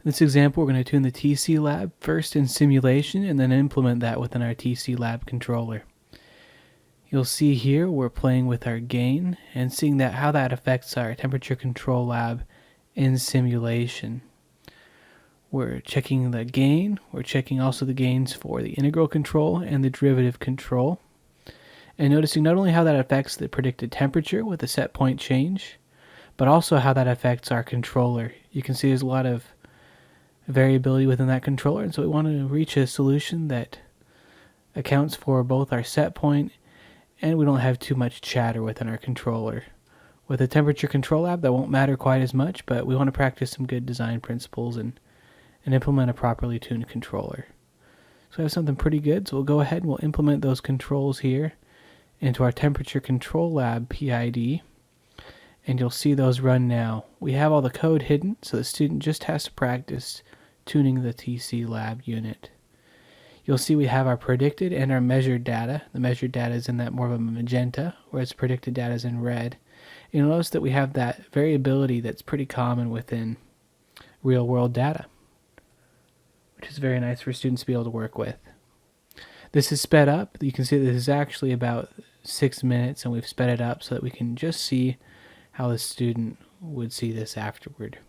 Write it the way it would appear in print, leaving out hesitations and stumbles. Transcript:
In this example, we're going to tune the TCLab first in simulation and then implement that within our TCLab controller. You'll see here we're playing with our gain and seeing how that affects our temperature control lab in simulation. We're checking the gain, we're checking also the gains for the integral control and the derivative control, and noticing not only how that affects the predicted temperature with the set point change, but also how that affects our controller. You can see there's a lot of variability within that controller, and so we want to reach a solution that accounts for both our set point and we don't have too much chatter within our controller. With a temperature control lab, that won't matter quite as much, but we want to practice some good design principles and implement a properly tuned controller. So we have something pretty good, so we'll go ahead and we'll implement those controls here into our temperature control lab PID, and you'll see those run now. We have all the code hidden, so the student just has to practice tuning the TCLab unit. You'll see we have our predicted and our measured data. The measured data is in that more of a magenta, whereas predicted data is in red. You'll notice that we have that variability that's pretty common within real-world data, which is very nice for students to be able to work with. This is sped up. You can see this is actually about 6 minutes, and we've sped it up so that we can just see how the student would see this afterward.